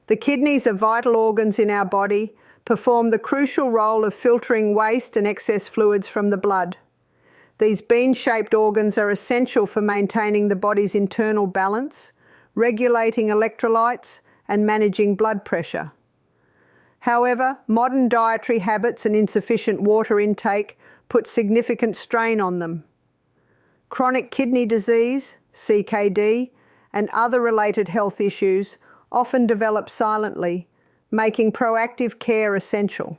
The kidneys are vital organs in our body, perform the crucial role of filtering waste and excess fluids from the blood. These bean-shaped organs are essential for maintaining the body's internal balance, regulating electrolytes, and managing blood pressure. However, modern dietary habits and insufficient water intake put significant strain on them. Chronic kidney disease, CKD, and other related health issues often develop silently, making proactive care essential.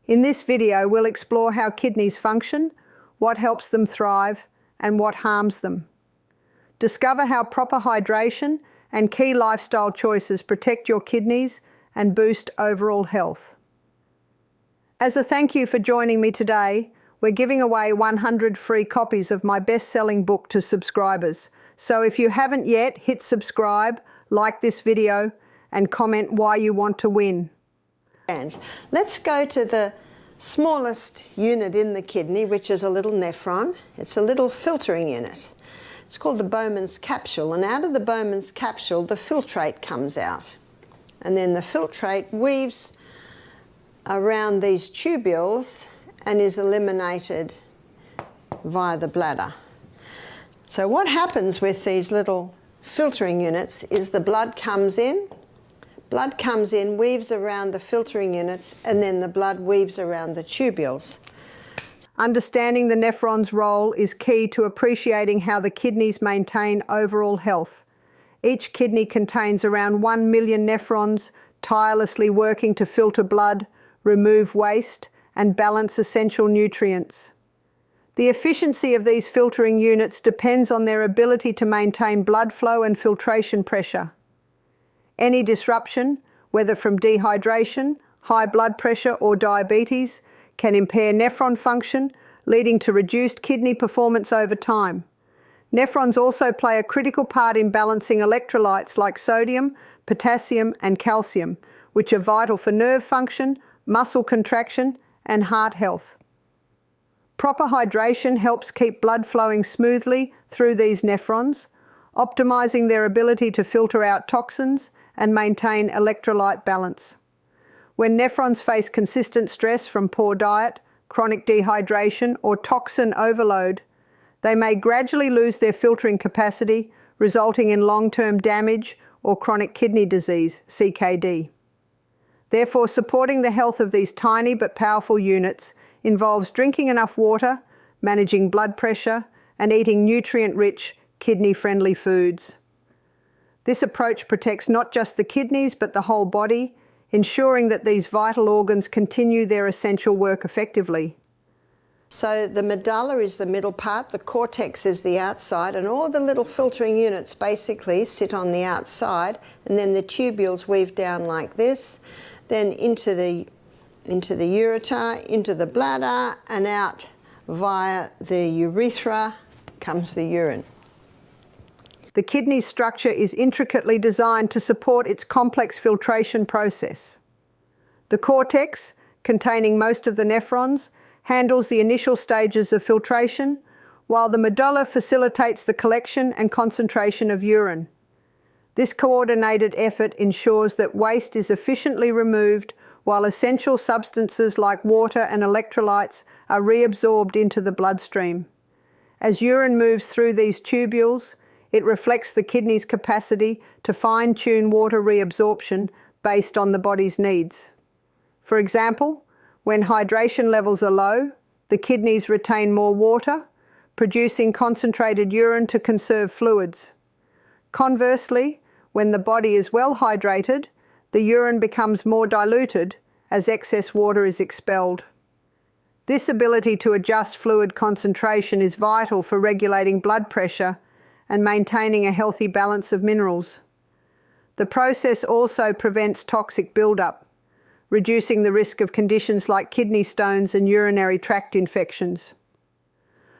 In this video, we'll explore how kidneys function, what helps them thrive, and what harms them. Discover how proper hydration and key lifestyle choices protect your kidneys and boost overall health. As a thank you for joining me today, we're giving away 100 free copies of my best-selling book to subscribers. So if you haven't yet, hit subscribe, like this video, and comment why you want to win. Let's go to the smallest unit in the kidney, which is a little nephron. It's a little filtering unit. It's called the Bowman's capsule, and out of the Bowman's capsule the filtrate comes out. And then the filtrate weaves around these tubules and is eliminated via the bladder. So what happens with these little filtering units is the blood comes in, weaves around the filtering units, and then the blood weaves around the tubules. Understanding the nephron's role is key to appreciating how the kidneys maintain overall health. Each kidney contains around 1 million nephrons, tirelessly working to filter blood, remove waste, and balance essential nutrients. The efficiency of these filtering units depends on their ability to maintain blood flow and filtration pressure. Any disruption, whether from dehydration, high blood pressure, or diabetes, can impair nephron function, leading to reduced kidney performance over time. Nephrons also play a critical part in balancing electrolytes like sodium, potassium, and calcium, which are vital for nerve function, muscle contraction, and heart health. Proper hydration helps keep blood flowing smoothly through these nephrons, optimizing their ability to filter out toxins and maintain electrolyte balance. When nephrons face consistent stress from poor diet, chronic dehydration, or toxin overload, they may gradually lose their filtering capacity, resulting in long-term damage or chronic kidney disease, CKD. Therefore, supporting the health of these tiny but powerful units involves drinking enough water, managing blood pressure, and eating nutrient-rich, kidney-friendly foods. This approach protects not just the kidneys but the whole body, ensuring that these vital organs continue their essential work effectively. So the medulla is the middle part, the cortex is the outside, and all the little filtering units basically sit on the outside, and then the tubules weave down like this, then into the ureter, into the bladder, and out via the urethra comes the urine. The kidney's structure is intricately designed to support its complex filtration process. The cortex, containing most of the nephrons, handles the initial stages of filtration, while the medulla facilitates the collection and concentration of urine. This coordinated effort ensures that waste is efficiently removed, while essential substances like water and electrolytes are reabsorbed into the bloodstream. As urine moves through these tubules, it reflects the kidney's capacity to fine-tune water reabsorption based on the body's needs. For example, when hydration levels are low, the kidneys retain more water, producing concentrated urine to conserve fluids. Conversely, when the body is well hydrated, the urine becomes more diluted as excess water is expelled. This ability to adjust fluid concentration is vital for regulating blood pressure and maintaining a healthy balance of minerals. The process also prevents toxic buildup, reducing the risk of conditions like kidney stones and urinary tract infections.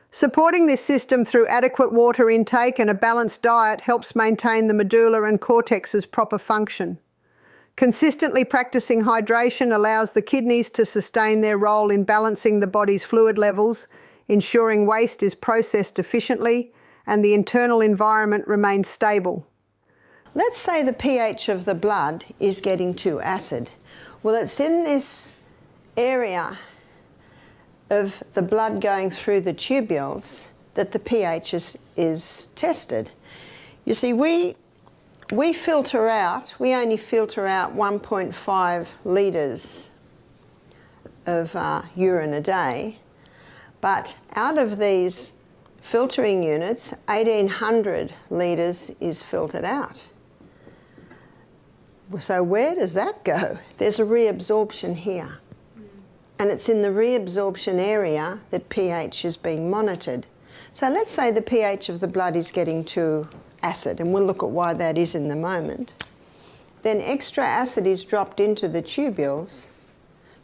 Supporting this system through adequate water intake and a balanced diet helps maintain the medulla and cortex's proper function. Consistently practicing hydration allows the kidneys to sustain their role in balancing the body's fluid levels, ensuring waste is processed efficiently and the internal environment remains stable. Let's say the pH of the blood is getting too acid. Well, it's in this area of the blood going through the tubules that the pH is tested. You see, we only filter out 1.5 litres of urine a day, but out of these filtering units, 1,800 litres is filtered out. So where does that go? There's a reabsorption here. And it's in the reabsorption area that pH is being monitored. So let's say the pH of the blood is getting too acid, and we'll look at why that is in a moment. Then extra acid is dropped into the tubules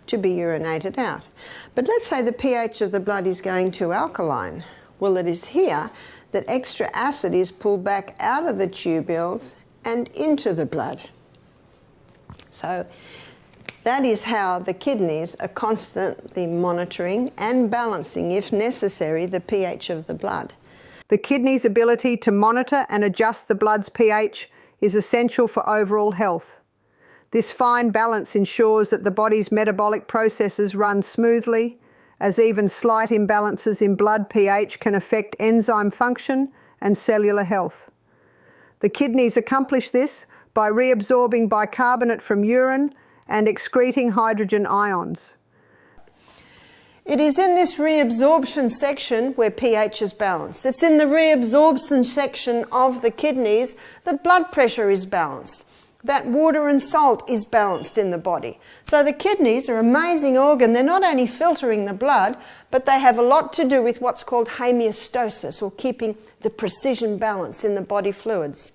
to be urinated out. But let's say the pH of the blood is going too alkaline. Well, it is here that extra acid is pulled back out of the tubules and into the blood. So that is how the kidneys are constantly monitoring and balancing, if necessary, the pH of the blood. The kidney's ability to monitor and adjust the blood's pH is essential for overall health. This fine balance ensures that the body's metabolic processes run smoothly, as even slight imbalances in blood pH can affect enzyme function and cellular health. The kidneys accomplish this by reabsorbing bicarbonate from urine and excreting hydrogen ions. It is in this reabsorption section where pH is balanced. It's in the reabsorption section of the kidneys that blood pressure is balanced, that water and salt is balanced in the body. So the kidneys are an amazing organ. They're not only filtering the blood, but they have a lot to do with what's called homeostasis, or keeping the precision balance in the body fluids.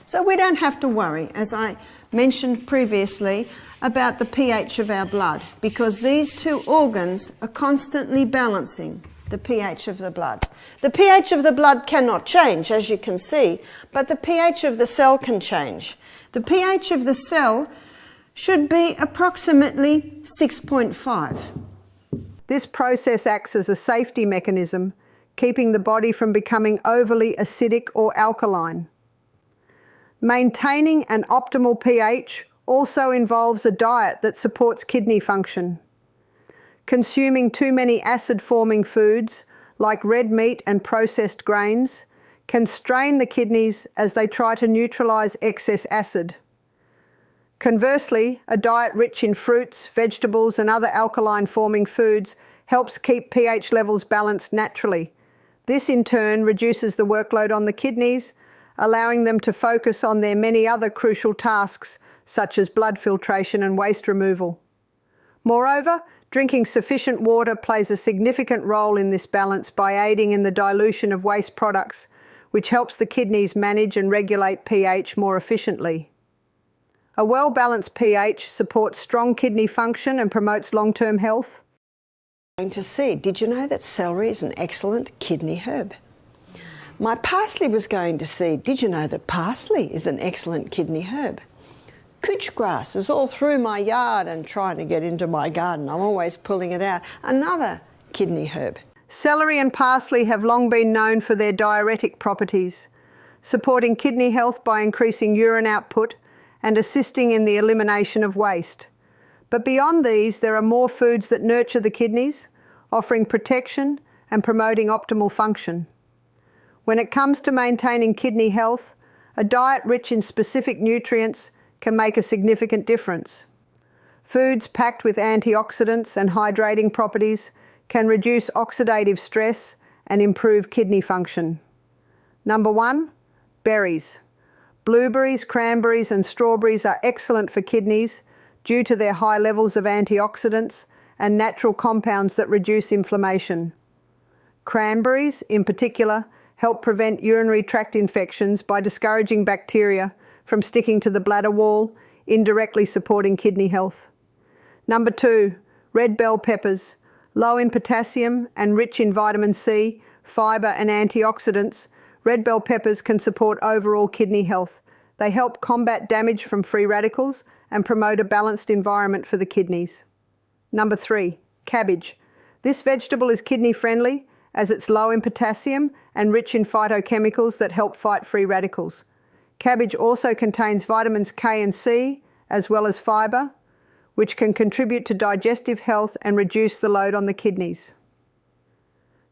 So we don't have to worry, as I mentioned previously, about the pH of our blood, because these two organs are constantly balancing the pH of the blood. The pH of the blood cannot change, as you can see, but the pH of the cell can change. The pH of the cell should be approximately 6.5. This process acts as a safety mechanism, keeping the body from becoming overly acidic or alkaline. Maintaining an optimal pH also involves a diet that supports kidney function. Consuming too many acid-forming foods, like red meat and processed grains, can strain the kidneys as they try to neutralize excess acid. Conversely, a diet rich in fruits, vegetables, and other alkaline-forming foods helps keep pH levels balanced naturally. This in turn reduces the workload on the kidneys, allowing them to focus on their many other crucial tasks, such as blood filtration and waste removal. Moreover, drinking sufficient water plays a significant role in this balance by aiding in the dilution of waste products, which helps the kidneys manage and regulate pH more efficiently. A well-balanced pH supports strong kidney function and promotes long-term health. Did you know that celery is an excellent kidney herb? My parsley was going to seed. Did you know that parsley is an excellent kidney herb? Couch grass is all through my yard and trying to get into my garden. I'm always pulling it out. Another kidney herb. Celery and parsley have long been known for their diuretic properties, supporting kidney health by increasing urine output and assisting in the elimination of waste. But beyond these, there are more foods that nurture the kidneys, offering protection and promoting optimal function. When it comes to maintaining kidney health, a diet rich in specific nutrients can make a significant difference. Foods packed with antioxidants and hydrating properties can reduce oxidative stress and improve kidney function. Number 1, berries. Blueberries, cranberries and strawberries are excellent for kidneys due to their high levels of antioxidants and natural compounds that reduce inflammation. Cranberries, in particular, help prevent urinary tract infections by discouraging bacteria from sticking to the bladder wall, indirectly supporting kidney health. Number 2, red bell peppers. Low in potassium and rich in vitamin C, fibre and antioxidants, red bell peppers can support overall kidney health. They help combat damage from free radicals and promote a balanced environment for the kidneys. Number 3, cabbage. This vegetable is kidney friendly as it's low in potassium and rich in phytochemicals that help fight free radicals. Cabbage also contains vitamins K and C, as well as fibre, which can contribute to digestive health and reduce the load on the kidneys.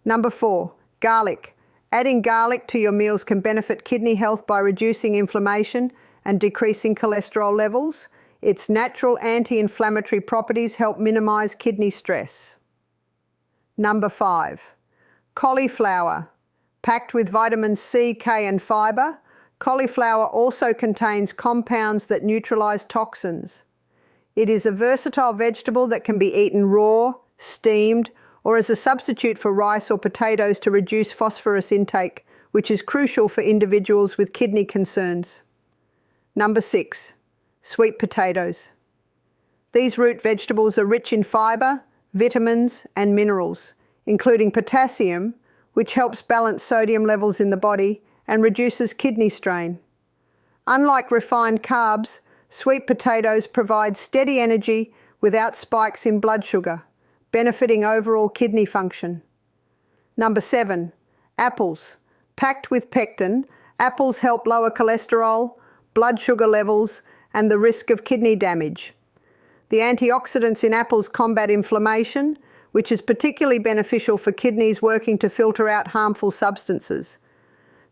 Number 4, garlic. Adding garlic to your meals can benefit kidney health by reducing inflammation and decreasing cholesterol levels. Its natural anti-inflammatory properties help minimize kidney stress. Number 5, cauliflower. Packed with vitamins C, K and fibre, cauliflower also contains compounds that neutralize toxins. It is a versatile vegetable that can be eaten raw, steamed, or as a substitute for rice or potatoes to reduce phosphorus intake, which is crucial for individuals with kidney concerns. Number 6, sweet potatoes. These root vegetables are rich in fibre, vitamins and minerals, including potassium, which helps balance sodium levels in the body and reduces kidney strain. Unlike refined carbs, sweet potatoes provide steady energy without spikes in blood sugar, benefiting overall kidney function. Number 7, apples. Packed with pectin, apples help lower cholesterol, blood sugar levels, and the risk of kidney damage. The antioxidants in apples combat inflammation, which is particularly beneficial for kidneys working to filter out harmful substances.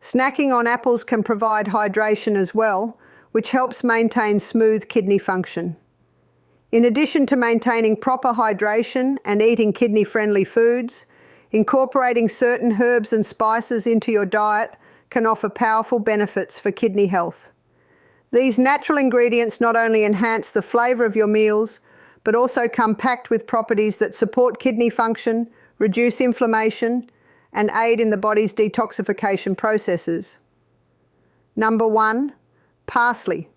Snacking on apples can provide hydration as well, which helps maintain smooth kidney function. In addition to maintaining proper hydration and eating kidney-friendly foods, incorporating certain herbs and spices into your diet can offer powerful benefits for kidney health. These natural ingredients not only enhance the flavour of your meals, but also come packed with properties that support kidney function, reduce inflammation, and aid in the body's detoxification processes. Number 1, parsley.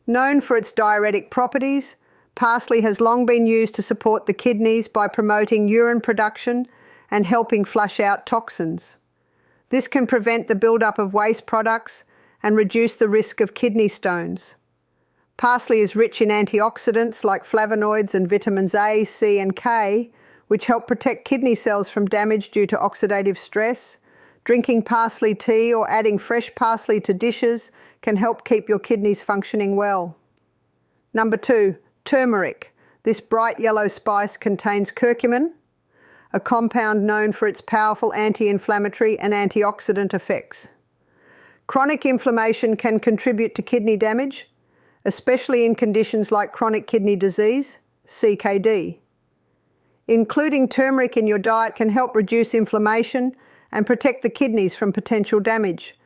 Known for its diuretic properties, parsley has long been used to support the kidneys by promoting urine production and helping flush out toxins. This can prevent the buildup of waste products and reduce the risk of kidney stones. Parsley is rich in antioxidants like flavonoids and vitamins A, C and K, which help protect kidney cells from damage due to oxidative stress. Drinking parsley tea or adding fresh parsley to dishes can help keep your kidneys functioning well. Number 2, turmeric. This bright yellow spice contains curcumin, a compound known for its powerful anti-inflammatory and antioxidant effects. Chronic inflammation can contribute to kidney damage, especially in conditions like chronic kidney disease, CKD. Including turmeric in your diet can help reduce inflammation and protect the kidneys from potential damage.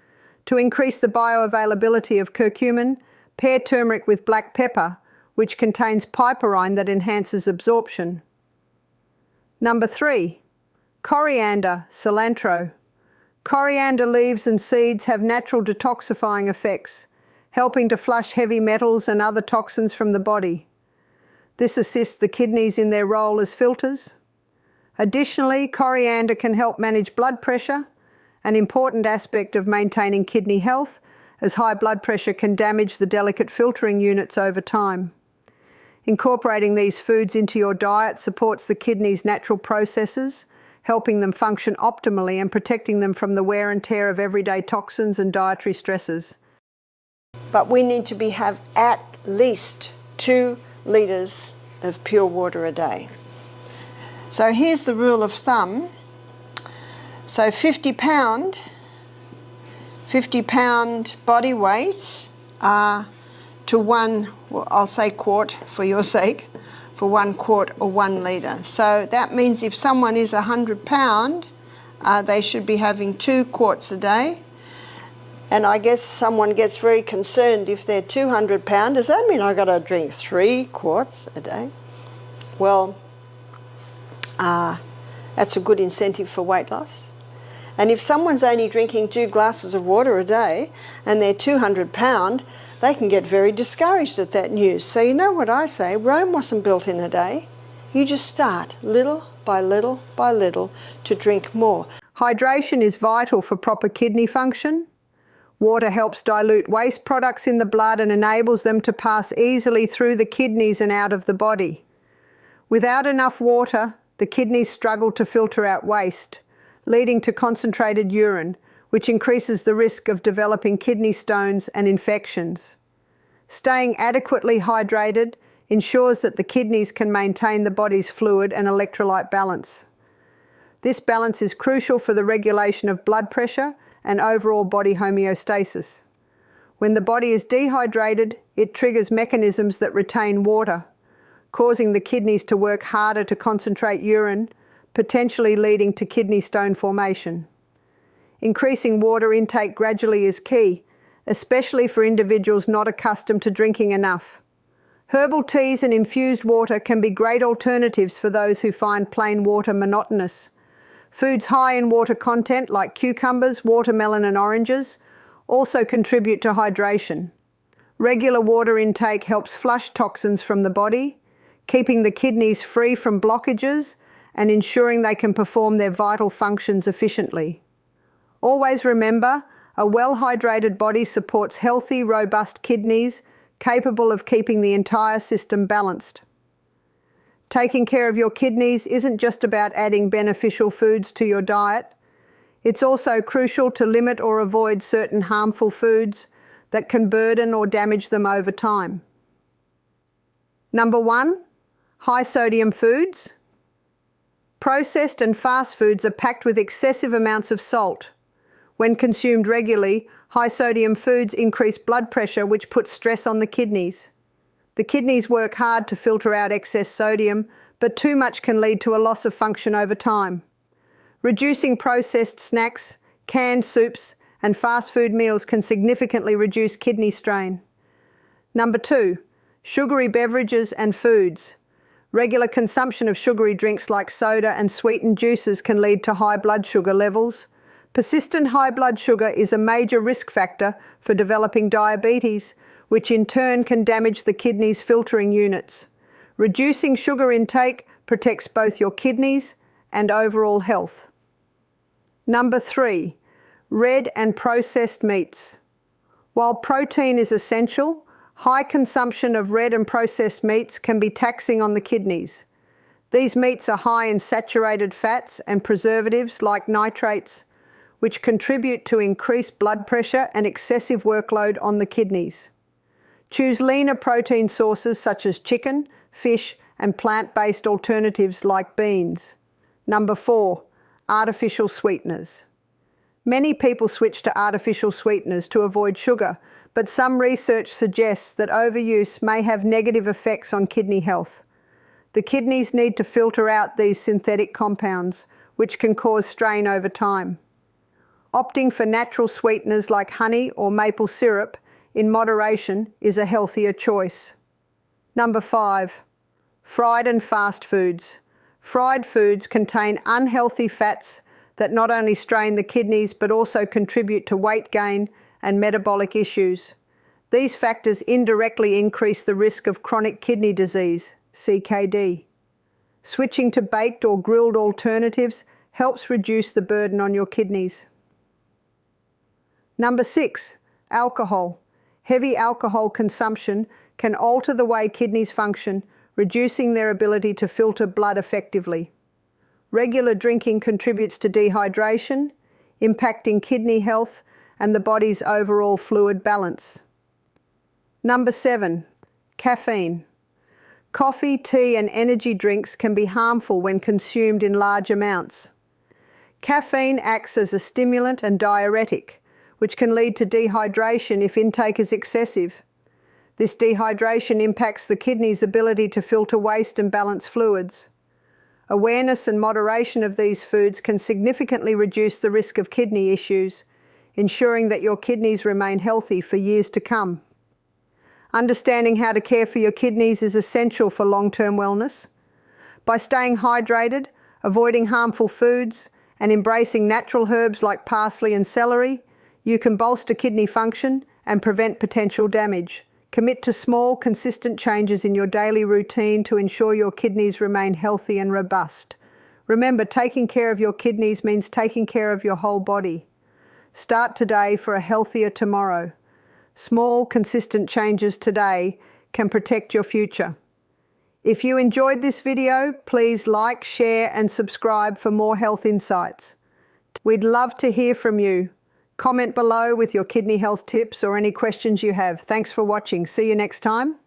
To increase the bioavailability of curcumin, pair turmeric with black pepper, which contains piperine that enhances absorption. Number 3, coriander, cilantro. Coriander leaves and seeds have natural detoxifying effects, helping to flush heavy metals and other toxins from the body. This assists the kidneys in their role as filters. Additionally, coriander can help manage blood pressure, an important aspect of maintaining kidney health, as high blood pressure can damage the delicate filtering units over time. Incorporating these foods into your diet supports the kidney's natural processes, helping them function optimally and protecting them from the wear and tear of everyday toxins and dietary stresses. But we need to have at least 2 litres of pure water a day. So here's the rule of thumb. So 50 pound body weight to 1, well, I'll say quart for your sake, for 1 quart or 1 litre. So that means if someone is 100 pound, they should be having 2 quarts a day. And I guess someone gets very concerned if they're 200 pound. Does that mean I've got to drink 3 quarts a day? Well, that's a good incentive for weight loss. And if someone's only drinking 2 glasses of water a day and they're 200 pound, they can get very discouraged at that news. So you know what I say, Rome wasn't built in a day. You just start little by little by little to drink more. Hydration is vital for proper kidney function. Water helps dilute waste products in the blood and enables them to pass easily through the kidneys and out of the body. Without enough water, the kidneys struggle to filter out waste, leading to concentrated urine, which increases the risk of developing kidney stones and infections. Staying adequately hydrated ensures that the kidneys can maintain the body's fluid and electrolyte balance. This balance is crucial for the regulation of blood pressure and overall body homeostasis. When the body is dehydrated, it triggers mechanisms that retain water, causing the kidneys to work harder to concentrate urine, potentially leading to kidney stone formation. Increasing water intake gradually is key, especially for individuals not accustomed to drinking enough. Herbal teas and infused water can be great alternatives for those who find plain water monotonous. Foods high in water content like cucumbers, watermelon and oranges also contribute to hydration. Regular water intake helps flush toxins from the body, keeping the kidneys free from blockages and ensuring they can perform their vital functions efficiently. Always remember, a well-hydrated body supports healthy, robust kidneys capable of keeping the entire system balanced. Taking care of your kidneys isn't just about adding beneficial foods to your diet. It's also crucial to limit or avoid certain harmful foods that can burden or damage them over time. Number 1, high sodium foods. Processed and fast foods are packed with excessive amounts of salt. When consumed regularly, high sodium foods increase blood pressure, which puts stress on the kidneys. The kidneys work hard to filter out excess sodium, but too much can lead to a loss of function over time. Reducing processed snacks, canned soups, and fast food meals can significantly reduce kidney strain. Number 2, sugary beverages and foods. Regular consumption of sugary drinks like soda and sweetened juices can lead to high blood sugar levels. Persistent high blood sugar is a major risk factor for developing diabetes, which in turn can damage the kidneys' filtering units. Reducing sugar intake protects both your kidneys and overall health. Number 3, red and processed meats. While protein is essential, high consumption of red and processed meats can be taxing on the kidneys. These meats are high in saturated fats and preservatives like nitrates, which contribute to increased blood pressure and excessive workload on the kidneys. Choose leaner protein sources such as chicken, fish, and plant-based alternatives like beans. Number 4, artificial sweeteners. Many people switch to artificial sweeteners to avoid sugar, but some research suggests that overuse may have negative effects on kidney health. The kidneys need to filter out these synthetic compounds, which can cause strain over time. Opting for natural sweeteners like honey or maple syrup in moderation is a healthier choice. Number 5, fried and fast foods. Fried foods contain unhealthy fats that not only strain the kidneys but also contribute to weight gain and metabolic issues. These factors indirectly increase the risk of chronic kidney disease, CKD. Switching to baked or grilled alternatives helps reduce the burden on your kidneys. Number 6, alcohol. Heavy alcohol consumption can alter the way kidneys function, reducing their ability to filter blood effectively. Regular drinking contributes to dehydration, impacting kidney health and the body's overall fluid balance. Number 7, caffeine. Coffee, tea, and energy drinks can be harmful when consumed in large amounts. Caffeine acts as a stimulant and diuretic, which can lead to dehydration if intake is excessive. This dehydration impacts the kidney's ability to filter waste and balance fluids. Awareness and moderation of these foods can significantly reduce the risk of kidney issues, ensuring that your kidneys remain healthy for years to come. Understanding how to care for your kidneys is essential for long-term wellness. By staying hydrated, avoiding harmful foods, and embracing natural herbs like parsley and celery, you can bolster kidney function and prevent potential damage. Commit to small, consistent changes in your daily routine to ensure your kidneys remain healthy and robust. Remember, taking care of your kidneys means taking care of your whole body. Start today for a healthier tomorrow. Small, consistent changes today can protect your future. If you enjoyed this video, please like, share, and subscribe for more health insights. We'd love to hear from you. Comment below with your kidney health tips or any questions you have. Thanks for watching. See you next time.